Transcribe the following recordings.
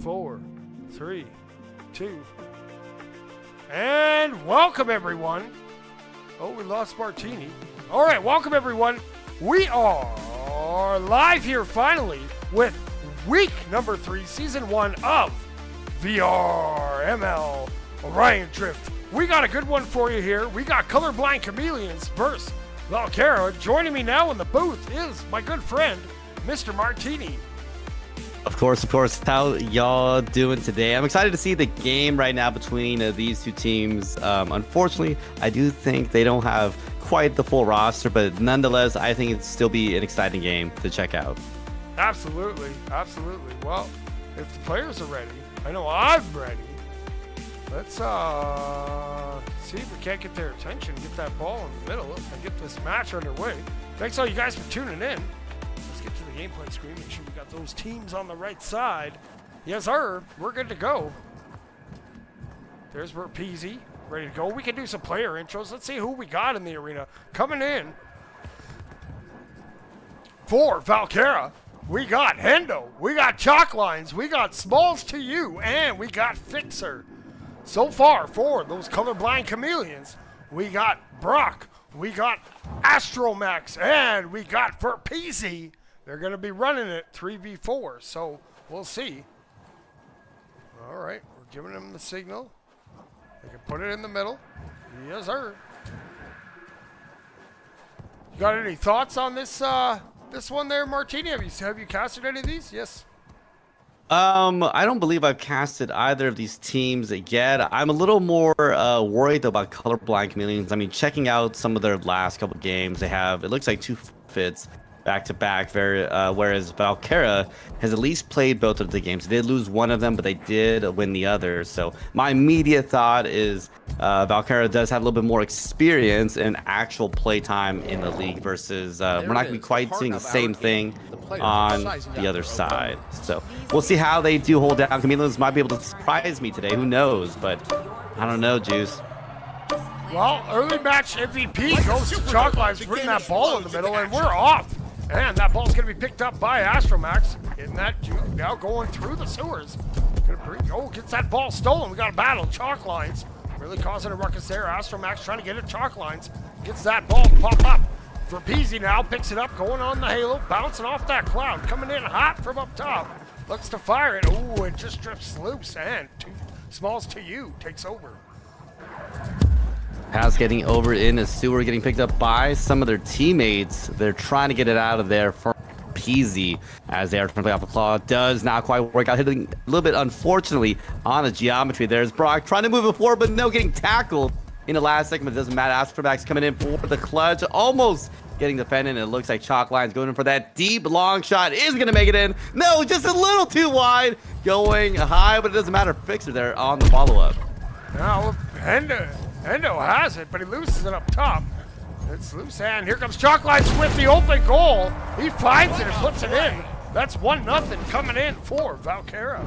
4, 3, 2. And welcome, everyone. Oh, we lost Martini. All right, welcome, everyone. We are live here finally with week number 3, season 1 of VRML Orion Drift. We got a good one for you here. We got Colorblind Chameleons versus VALKARA. Joining me now in the booth is my good friend, Mr. Martini. Of course. How y'all doing today? I'm excited to see the game right now between these two teams. Unfortunately, I do think they don't have quite the full roster, but nonetheless, I think it'd still be an exciting game to check out. Absolutely. Well, if the players are ready, I know I'm ready. Let's see if we can't get their attention, get that ball in the middle, and get this match underway. Thanks all you guys for tuning in. Let's get to the gameplay screen. Make sure we got those teams on the right side. Yes, sir. We're good to go. There's Peasy, ready to go. We can do some player intros. Let's see who we got in the arena. Coming in for VALKARA, we got Hendo, we got Chalklines, we got Smalls to You, and we got Fixer. So far for those Colorblind Chameleons, we got Brock, we got Astromax, and we got Peasy. They're going to be running it 3v4, so we'll see. All right, we're giving them the signal. They can put it in the middle. Yes, sir. You got any thoughts on this this one there, Martini? Have you casted any of these? Yes. I don't believe I've casted either of these teams yet. I'm a little more worried about Colorblind Chameleons. I mean, checking out some of their last couple games, they have, it looks like 2 fits back-to-back, whereas VALKARA has at least played both of the games. They did lose one of them, but they did win the other. So my immediate thought is VALKARA does have a little bit more experience and actual play time in the league versus we're not going to be quite seeing the same thing on the other side. So we'll see how they do hold down. Chameleons might be able to surprise me today. Who knows? But I don't know, Juice. Well, early match MVP goes to Chalklines, putting that ball in the middle, and we're off. And that ball's going to be picked up by Astromax. Getting that juke now going through the sewers. Gets that ball stolen. We got a battle. Chalklines really causing a ruckus there. Astromax trying to get it. Chalklines gets that ball to pop up. For Peasy now, picks it up, going on the halo, bouncing off that cloud, coming in hot from up top. Looks to fire it. Ooh, it just drifts loose, and Smalls to You takes over. Pass getting over in a sewer, getting picked up by some of their teammates. They're trying to get it out of there for Peasy as they are trying to play off a claw. Does not quite work out, hitting a little bit unfortunately on the geometry. There's Brock trying to move it forward, but no, getting tackled in the last second. But it doesn't matter. Astromax coming in for the clutch, almost getting defended. And it looks like Chalklines going in for that deep long shot. Is going to make it in. No, just a little too wide. Going high, but it doesn't matter. Fixer there on the follow-up. Now, Hendo has it, but he loses it up top. It's loose, and here comes Chalklines with the open goal. He finds it and puts it in. That's 1-0 coming in for VALKARA.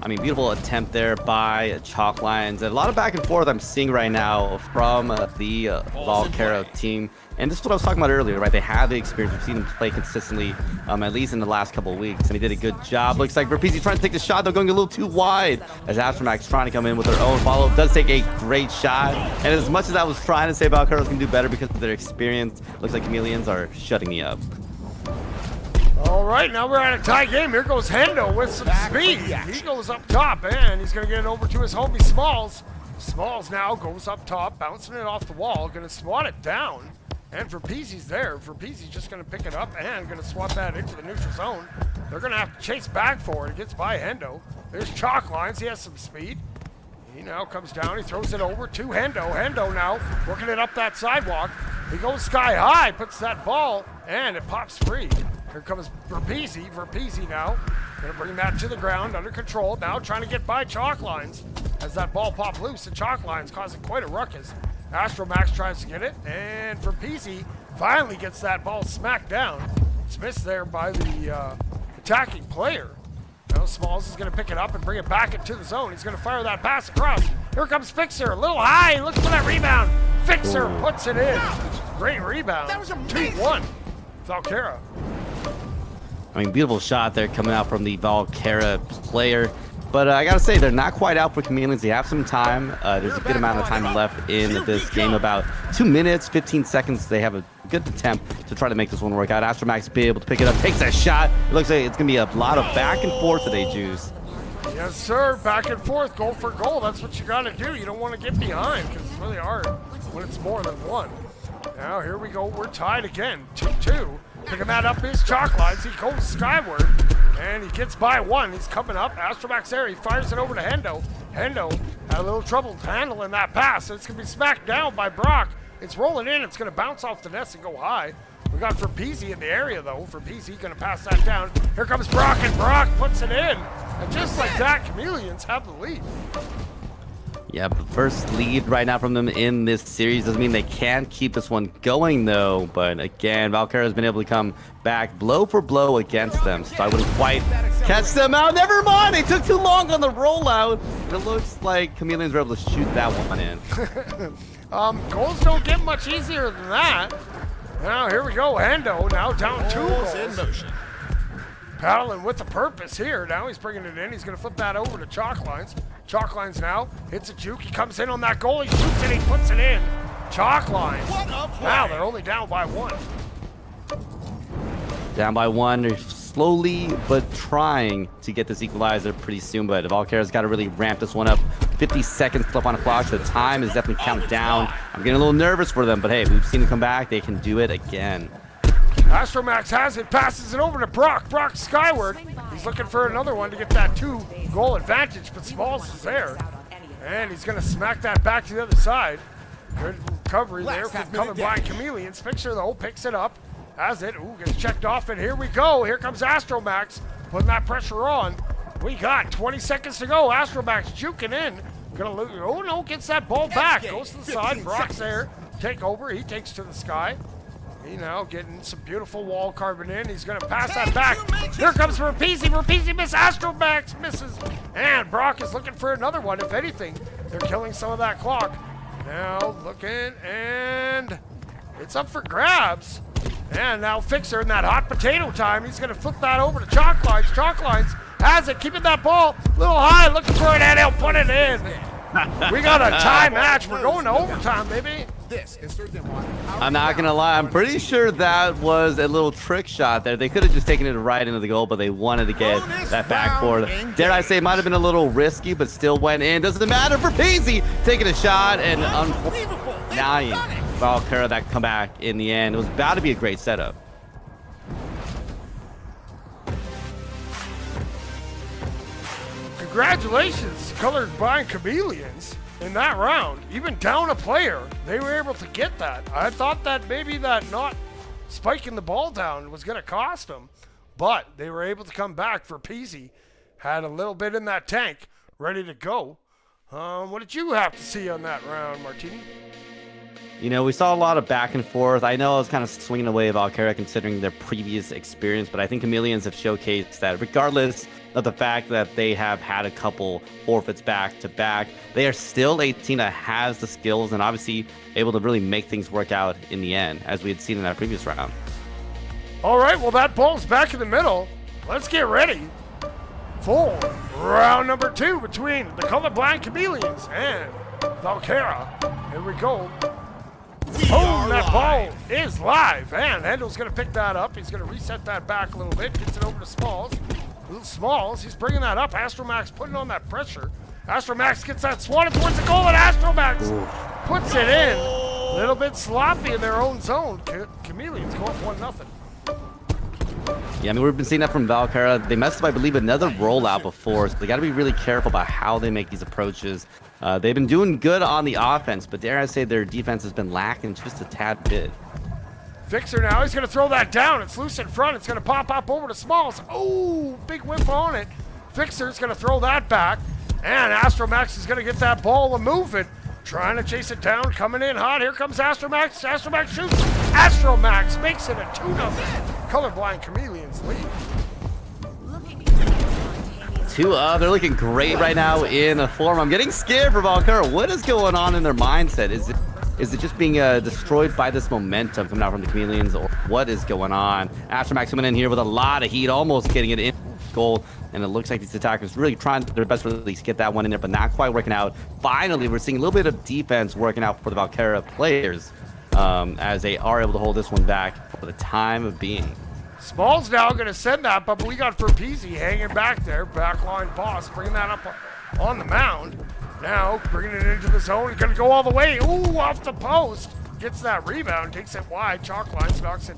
I mean, beautiful attempt there by Chalklines. And a lot of back and forth I'm seeing right now from the VALKARA team. And this is what I was talking about earlier, right? They have the experience. We've seen them play consistently, at least in the last couple of weeks. And he did a good job. Looks like Peasy trying to take the shot, though, going a little too wide. As Astromax trying to come in with their own follow-up. Does take a great shot. And as much as I was trying to say VALKARA can do better because of their experience, looks like Chameleons are shutting me up. All right, now we're at a tie game. Here goes Hendo with some speed. He goes up top, and he's going to get it over to his homie Smalls. Smalls now goes up top, bouncing it off the wall, going to swat it down. And Peasy's there. Peasy's just going to pick it up and going to swat that into the neutral zone. They're going to have to chase back for it. It gets by Hendo. There's Chalklines. He has some speed. He now comes down. He throws it over to Hendo. Hendo now working it up that sidewalk. He goes sky high, puts that ball, and it pops free. Here comes Peasy now. Gonna bring that to the ground, under control. Now trying to get by Chalklines as that ball popped loose. And Chalklines causing quite a ruckus. Astromax tries to get it, and Peasy finally gets that ball smacked down. It's missed there by the attacking player. Now Smalls is gonna pick it up and bring it back into the zone. He's gonna fire that pass across. Here comes Fixer, a little high, looks for that rebound. Fixer puts it in. Great rebound. 2-1, VALKARA. I mean, beautiful shot there coming out from the VALKARA player. But I gotta say, they're not quite out for chameleons. They have some time. There's a good amount of time left in this game, about 2 minutes, 15 seconds. They have a good attempt to try to make this one work out. Astromac's be able to pick it up, takes that shot. It looks like it's gonna be a lot of back and forth today, Juice. Yes, sir. Back and forth, goal for goal. That's what you got to do. You don't want to get behind because it's really hard when it's more than one. Now, here we go. We're tied again. 2-2. Picking that up is Chalklines. He goes skyward, and he gets by one. He's coming up. Astromac's there. He fires it over to Hendo. Hendo had a little trouble handling that pass. It's going to be smacked down by Brock. It's rolling in. It's going to bounce off the nest and go high. We got Verpeezy in the area, though. Verpeezy going to pass that down. Here comes Brock, and Brock puts it in. And just like that, chameleons have the lead. Yeah, but first lead right now from them in this series doesn't mean they can't keep this one going, though. But again, VALKARA has been able to come back blow for blow against them. So I wouldn't quite catch them out. Never mind, they took too long on the rollout. It looks like chameleons were able to shoot that one in. Goals don't get much easier than that. Now, here we go. Hendo now down 2 goals. In motion. Paddling with a purpose here. Now he's bringing it in. He's going to flip that over to Chalklines. Chalklines now hits a juke. He comes in on that goal. He shoots it. He puts it in. Chalklines. Now they're only down by 1. Down by 1. They're slowly but trying to get this equalizer pretty soon. But VALKARA's got to really ramp this one up. 50 seconds left on the clock. So the time is definitely counting down. I'm getting a little nervous for them. But hey, we've seen them come back. They can do it again. Astromax has it, passes it over to Brock. Brock skyward. He's looking for another one to get that 2-goal advantage, but Smalls is there. And he's going to smack that back to the other side. Good recovery there from Colorblind chameleons. Fixer, though, picks it up. Has it. Ooh, gets checked off, and here we go. Here comes Astromax, putting that pressure on. We got 20 seconds to go. Astromax juking in. Gonna lose. Oh, no, gets that ball back. Goes to the side. Brock's there. Take over. He takes to the sky. He now getting some beautiful wall carving in. He's going to pass that back. Here comes Verpeezy. Verpeezy misses. Astromax misses. And Brock is looking for another one. If anything, they're killing some of that clock. Now looking, and it's up for grabs. And now Fixer in that hot potato time. He's going to flip that over to Chalklines. Chalklines has it, keeping that ball a little high, looking for it, and he'll put it in. We got a tie match. We're going to overtime, baby. I'm not gonna lie, I'm pretty sure that was a little trick shot there. They could have just taken it right into the goal, but they wanted to get that backboard. Dare I say, it might have been a little risky, but still went in. Doesn't matter for Peasy taking a shot and denying VALKARA that comeback in the end. It was about to be a great setup. Congratulations, Colorblind chameleons. In that round, even down a player, they were able to get that. I thought that maybe that not spiking the ball down was going to cost them, but they were able to come back. For Peasy had a little bit in that tank, ready to go. What did you have to see on that round, Martini? You know, we saw a lot of back and forth. I know I was kind of swinging away VALKARA considering their previous experience, but I think chameleons have showcased that regardless of the fact that they have had a couple forfeits back to back, they are still a team that has the skills and obviously able to really make things work out in the end, as we had seen in that previous round. All right, well, that ball's back in the middle. Let's get ready for round number 2 between the Colorblind chameleons and VALKARA. Here we go. Boom, that ball is live, and Hendel's going to pick that up. He's going to reset that back a little bit, gets it over to Smalls. Little Smalls, he's bringing that up. Astromax putting on that pressure. Astromax gets that swatted towards the goal, and Astromax puts it in. A little bit sloppy in their own zone. Chameleons go up 1-0. Yeah, I mean, we've been seeing that from VALKARA. They messed up, I believe, another rollout before, so they got to be really careful about how they make these approaches. They've been doing good on the offense, but dare I say their defense has been lacking just a tad bit. Fixer now, he's going to throw that down. It's loose in front. It's going to pop up over to Smalls. Oh, big whiff on it. Fixer's going to throw that back, and Astromax is going to get that ball and move it. Trying to chase it down, coming in hot. Here comes Astromax. Astromax shoots. Astromax makes it a 2-0. Colorblind chameleons lead. 2-0. They're looking great right now in the form. I'm getting scared for VALKARA. What is going on in their mindset? Is it Is it just being destroyed by this momentum coming out from the chameleons, or what is going on? Aftermax coming in here with a lot of heat, almost getting it in goal, and it looks like these attackers really trying their best to at least get that one in there, but not quite working out. Finally, we're seeing a little bit of defense working out for the VALKARA players as they are able to hold this one back for the time of being. Smalls now going to send that, but we got Verpeezy hanging back there. Backline boss bringing that up on the mound. Now bringing it into the zone. He's going to go all the way. Ooh, off the post. Gets that rebound, takes it wide. Chalklines knocks it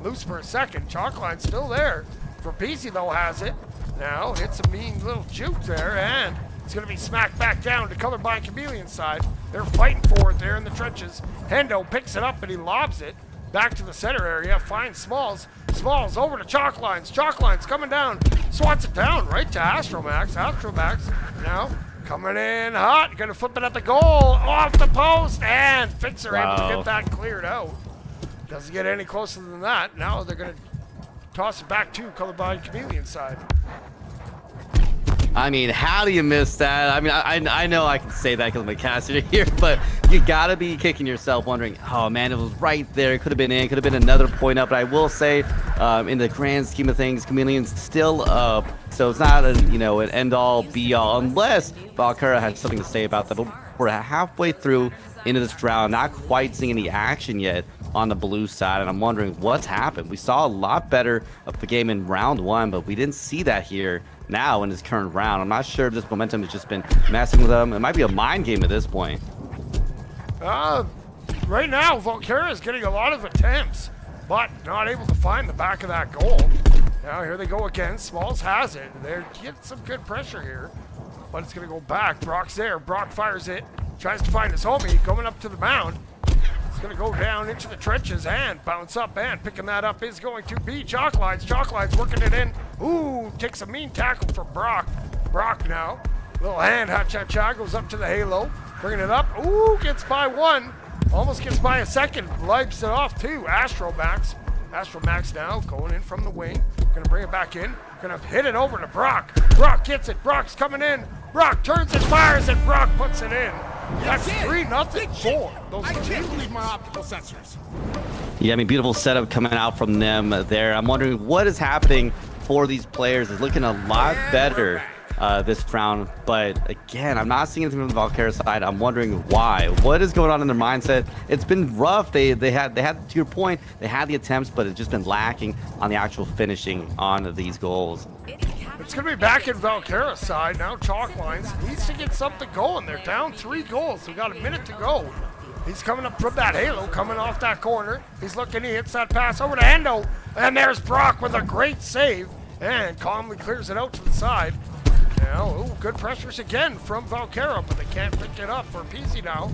loose for a second. Chalkline's still there. Verpeezy, though, has it. Now hits a mean little juke there, and it's going to be smacked back down to Colorblind Chameleon side. They're fighting for it there in the trenches. Hendo picks it up, and he lobs it back to the center area. Finds Smalls. Smalls over to Chalklines. Chalklines coming down. Swats it down right to Astromax. Astromax now coming in hot. Going to flip it at the goal. Off the post, and Fixer able to get that cleared out. Doesn't get any closer than that. Now they're going to toss it back to Colorblind Chameleon side. I mean, how do you miss that? I mean, I know I can say that because I'm a caster here, but you gotta be kicking yourself wondering, oh man, it was right there. It could have been in, could have been another point up. But I will say, in the grand scheme of things, Chameleon's still up. So it's not a, you know, an end all be all, unless VALKARA had something to say about that. But we're halfway through into this round, not quite seeing any action yet on the blue side, and I'm wondering what's happened. We saw a lot better of the game in round one, but we didn't see that here now in this current round. I'm not sure if this momentum has just been messing with them. It might be a mind game at this point. Right now, VALKARA is getting a lot of attempts, but not able to find the back of that goal. Now here they go again. Smalls has it. They get some good pressure here, but it's going to go back. Brock's there. Brock fires it. Tries to find his homie. Coming up to the mound. It's going to go down into the trenches and bounce up, and picking that up is going to be Chalklines. Chalklines working it in. Ooh, takes a mean tackle for Brock. Brock now. Little hand, ha-cha-cha, goes up to the halo. Bringing it up. Ooh, gets by one. Almost gets by a second. Wipes it off too. Astromax. Astromax now going in from the wing. Going to bring it back in. Going to hit it over to Brock. Brock gets it. Brock's coming in. Brock turns and fires, and Brock puts it in. That's 3-0 for those I two. can't believe my optical sensors. Yeah, I mean, beautiful setup coming out from them there. I'm wondering what is happening for these players. It's looking a lot better this round, but again, I'm not seeing anything from the VALKARA side. I'm wondering why. What is going on in their mindset? It's been rough. They had to your point, they had the attempts, but it's just been lacking on the actual finishing on these goals. It's going to be back in VALKARA's side. Now Chalklines needs to get something going. They're down 3 goals. We got a minute to go. He's coming up from that halo, coming off that corner. He's looking, he hits that pass over to Hendo. And there's Brock with a great save. And calmly clears it out to the side. Now, ooh, good pressures again from VALKARA, but they can't pick it up for PC now.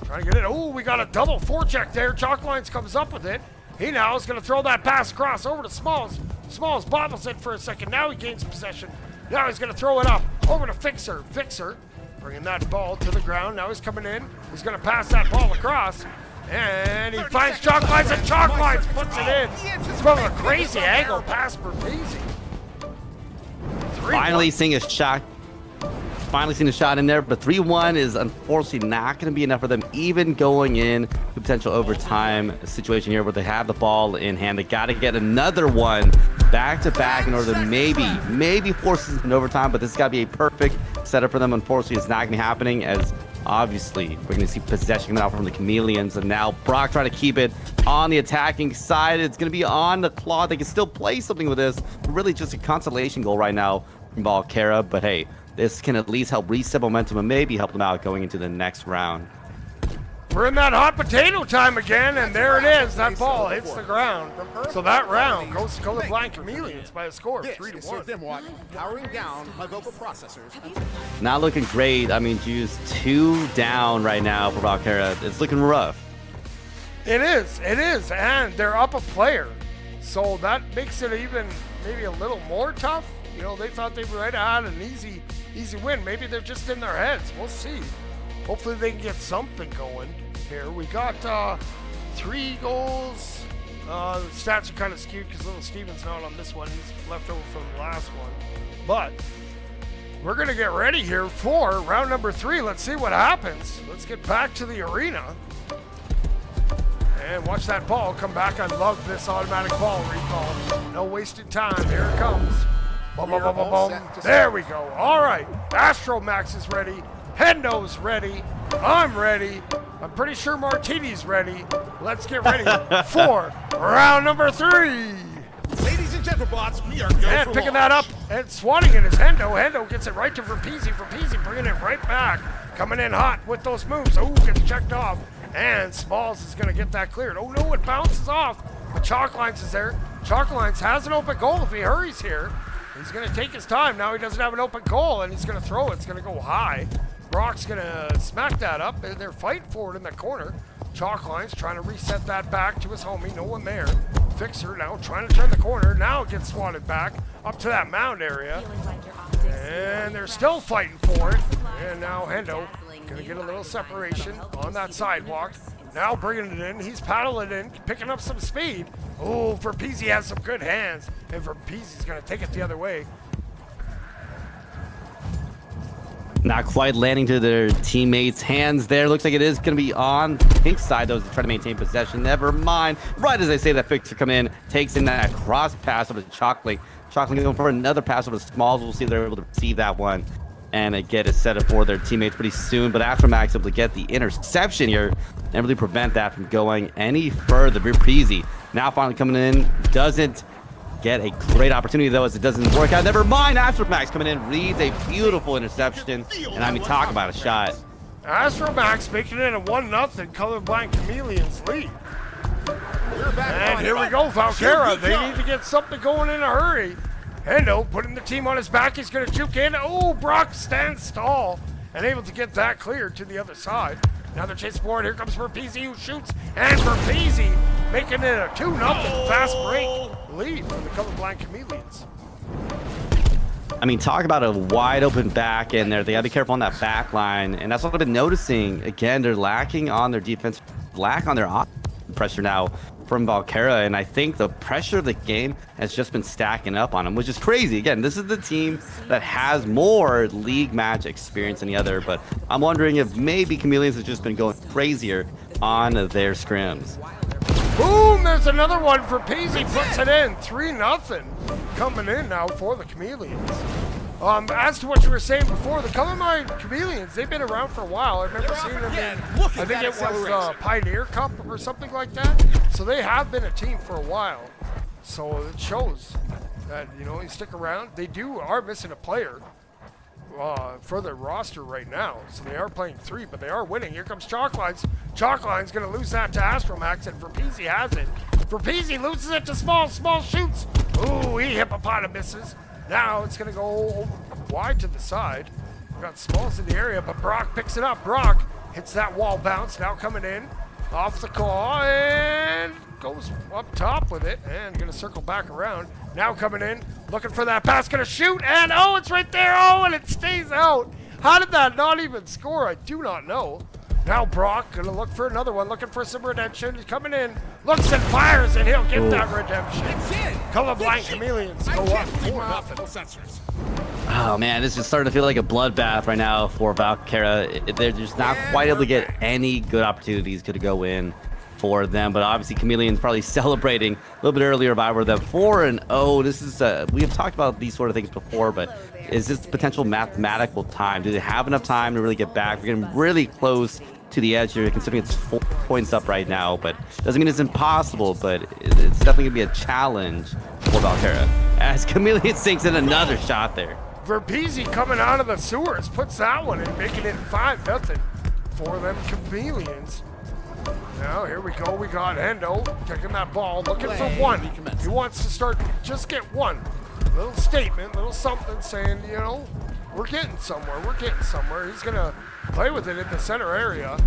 Trying to get it. Ooh, we got a double forecheck there. Chalklines comes up with it. He now is going to throw that pass across over to Smalls. Smalls bobbles it for a second. Now he gains possession. Now he's going to throw it up over to Fixer. Fixer bringing that ball to the ground. Now he's coming in. He's going to pass that ball across. And he finds Chalklines, and Chalklines puts it in. From a crazy angle pass for Peasy. Finally seeing a shot. Finally seeing a shot in there, but 3-1 is unfortunately not going to be enough for them, even going in to potential overtime situation here where they have the ball in hand. They got to get another one back to back in order to maybe force it in overtime, but this has got to be a perfect setup for them. Unfortunately, it's not going to be happening, as obviously we're going to see possession coming out from the Chameleons, and now Brock trying to keep it on the attacking side. It's going to be on the claw. They can still play something with this. Really just a consolation goal right now from VALKARA, but hey, this can at least help reset momentum and maybe help them out going into the next round. We're in that hot potato time again, and there it is. That ball hits the ground. So that round goes to Colorblind Chameleons by a score of 3-1. Powering down my vocal processors. Not looking great. I mean, Juice 2 down right now for VALKARA. It's looking rough. It is, and they're up a player. So that makes it even maybe a little more tough. You know, they thought they might have had an easy win. Maybe they're just in their heads. We'll see. Hopefully they can get something going here. We got 3 goals. The stats are kind of skewed because little Steven's not on this one. He's left over from the last one. But we're going to get ready here for round number 3. Let's see what happens. Let's get back to the arena. And watch that ball come back. I love this automatic ball recall. No wasted time. Here it comes. Boom, boom, boom, boom, boom. There we go. All right. Astromax is ready. Hendo's ready. I'm ready. I'm pretty sure Martini's ready. Let's get ready for round number 3. Ladies and gentlemen, we are good. And picking that up and swatting it is Hendo. Hendo gets it right to Verpeezy. Verpeezy bringing it right back. Coming in hot with those moves. Oh, gets checked off. And Smalls is going to get that cleared. Oh, no, it bounces off. But Chalklines is there. Chalklines has an open goal if he hurries here. He's going to take his time. Now he doesn't have an open goal, and he's going to throw it. It's going to go high. Brock's going to smack that up. They're fighting for it in the corner. Chalklines trying to reset that back to his homie. No one there. Fixer now trying to turn the corner. Now it gets swatted back up to that mound area. And they're still fighting for it. And now Hendo going to get a little separation on that sidewalk. Now bringing it in. He's paddling in, picking up some speed. Oh, Verpeezy has some good hands. And Verpeezy's going to take it the other way. Not quite landing to their teammates' hands there. Looks like it is going to be on pink side, though, to try to maintain possession. Never mind. Right as I say that, Fixer come in, takes in that cross pass over to Chalkley. Chalkley going for another pass over to Smalls. We'll see if they're able to receive that one and get it set up for their teammates pretty soon. But after Max able to get the interception here and really prevent that from going any further. Verpeezy now finally coming in, doesn't get a great opportunity, though, as it doesn't work out. Never mind. Astromax coming in, reads a beautiful interception. And I mean, talk about a shot. Astromax making it a 1-0 Colorblind Chameleons lead. And here we go, VALKARA. They need to get something going in a hurry. Hendo putting the team on his back. He's going to juke in. Oh, Brock stands tall and able to get that cleared to the other side. Now they're chasing forward. Here comes Verpeezy who shoots. And Verpeezy making it a 2-0 fast break lead for the Colorblind Chameleons. I mean, talk about a wide open back in there. They got to be careful on that back line. And that's what I've been noticing. Again, they're lacking on their defense, lack on their pressure now from VALKARA, and I think the pressure of the game has just been stacking up on them, which is crazy. Again, this is the team that has more league match experience than the other, but I'm wondering if maybe Chameleons has just been going crazier on their scrims. Boom, there's another one. Verpeezy puts it in. 3-0 coming in now for the Chameleons. As to what you were saying before, the Colorblind Chameleons, they've been around for a while. I remember seeing them in, I think it was Pioneer Cup or something like that. So they have been a team for a while. So it shows that, you know, you stick around. They are missing a player for their roster right now. So they are playing 3, but they are winning. Here comes Chalklines. Chalkline's going to lose that to Astromax, and Verpeezy has it. Verpeezy loses it to Small. Small shoots. Ooh, he hippopotamuses. Now it's going to go wide to the side. We've got Smalls in the area, but Brock picks it up. Brock hits that wall bounce. Now coming in off the claw and goes up top with it and going to circle back around. Now coming in, looking for that pass, going to shoot, and oh, it's right there. Oh, and it stays out. How did that not even score? I do not know. Now Brock going to look for another one, looking for some redemption. He's coming in, looks and fires, and he'll get that redemption. Colorblind Chameleons go up 4-0. Oh man, this is starting to feel like a bloodbath right now for VALKARA. They're just not quite able to get any good opportunities to go in for them, but obviously Chameleons probably celebrating a little bit earlier if I were them. 4-0. This is we have talked about these sort of things before, but is this potential mathematical time? Do they have enough time to really get back? We're getting really close to the edge here, considering it's 4 points up right now, but doesn't mean it's impossible, but it's definitely gonna be a challenge for VALKARA as Chameleon sinks in another shot there. Verpeezy coming out of the sewers puts that one in, making it 5-0 for them Chameleons. Now here we go. We got Hendo taking that ball, looking for one. He wants to start, just get one. Little statement, little something saying, you know, we're getting somewhere. We're getting somewhere. He's gonna play with it in the center area.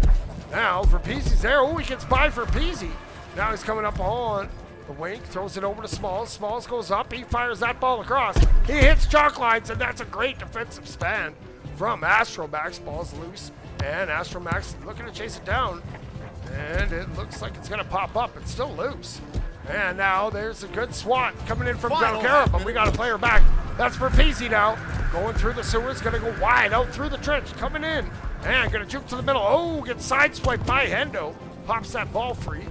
Now Verpeezy's there. Oh, he gets by Verpeezy. Now he's coming up on the wing, throws it over to Smalls. Smalls goes up. He fires that ball across. He hits Chalklines, and that's a great defensive stand from Astromax. Ball's loose, and Astromax looking to chase it down. And it looks like it's going to pop up. It's still loose. And now there's a good swat coming in from VALKARA, but we got a player back. That's Verpeezy now. Going through the sewers, going to go wide out through the trench. Coming in. And going to juke to the middle. Oh, gets sideswiped by Hendo. Pops that ball free.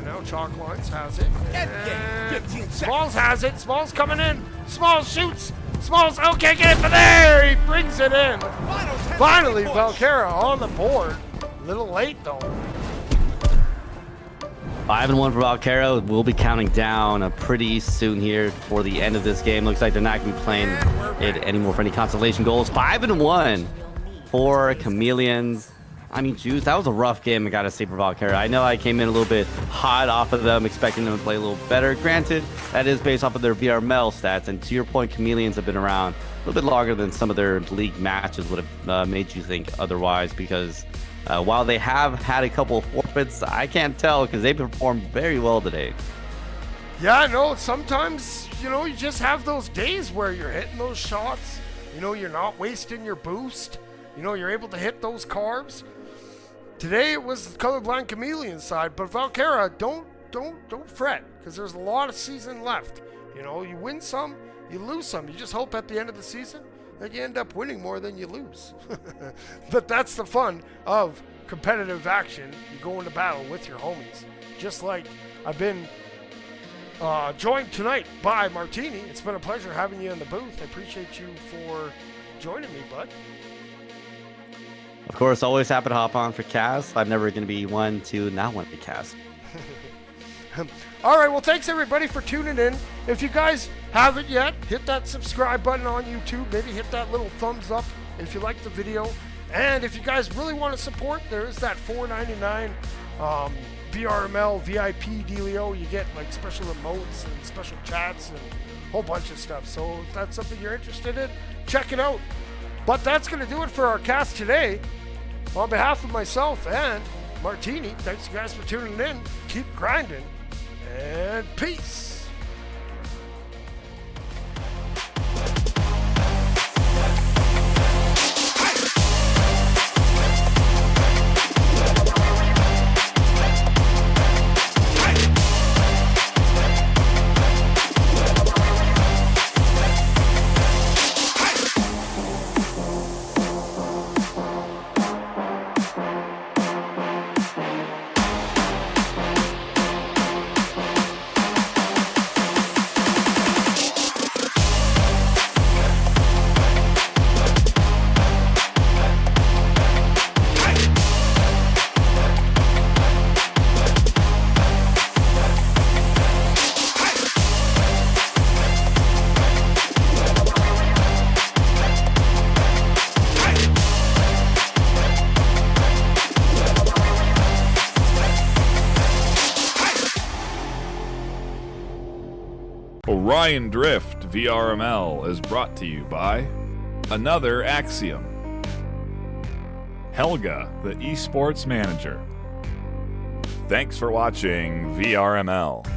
now Chalklines has it. End game, And 15 seconds. Smalls has it. Smalls coming in. Smalls shoots. Smalls, okay, get it for there. He brings it in. Final 10 Finally, second push. VALKARA on the board. A little late, though. 5-1 for VALKARA. We'll be counting down pretty soon here for the end of this game. Looks like they're not going to be playing it anymore for any consolation goals. 5-1 for Chameleons. I mean, Juice, that was a rough game, I gotta say, for VALKARA. I know I came in a little bit hot off of them, expecting them to play a little better. Granted, that is based off of their VRML stats, and to your point, Chameleons have been around a little bit longer than some of their league matches would have made you think otherwise, because while they have had a couple of forfeits, I can't tell because they performed very well today. Yeah, no, sometimes, you know, you just have those days where you're hitting those shots. You know, you're not wasting your boost. You know, you're able to hit those carbs. Today it was the Colorblind Chameleon side, but VALKARA, don't fret, because there's a lot of season left. You know, you win some, you lose some. You just hope at the end of the season that you end up winning more than you lose. But that's the fun of competitive action. You go into battle with your homies. Just like I've been joined tonight by Martini. It's been a pleasure having you in the booth. I appreciate you for joining me, bud. Of course, always happy to hop on for cast. I'm never going to be one to not want to be cast. All right, well, thanks everybody for tuning in. If you guys haven't yet, hit that subscribe button on YouTube. Maybe hit that little thumbs up if you like the video. And if you guys really want to support, there is that $4.99 VRML VIP dealio. You get like special emotes and special chats and a whole bunch of stuff. So if that's something you're interested in, check it out. But that's going to do it for our cast today. On behalf of myself and Martini, thanks you guys for tuning in. Keep grinding, and peace. Orion Drift VRML is brought to you by Another Axiom, Helga, the esports manager. Thanks for watching VRML.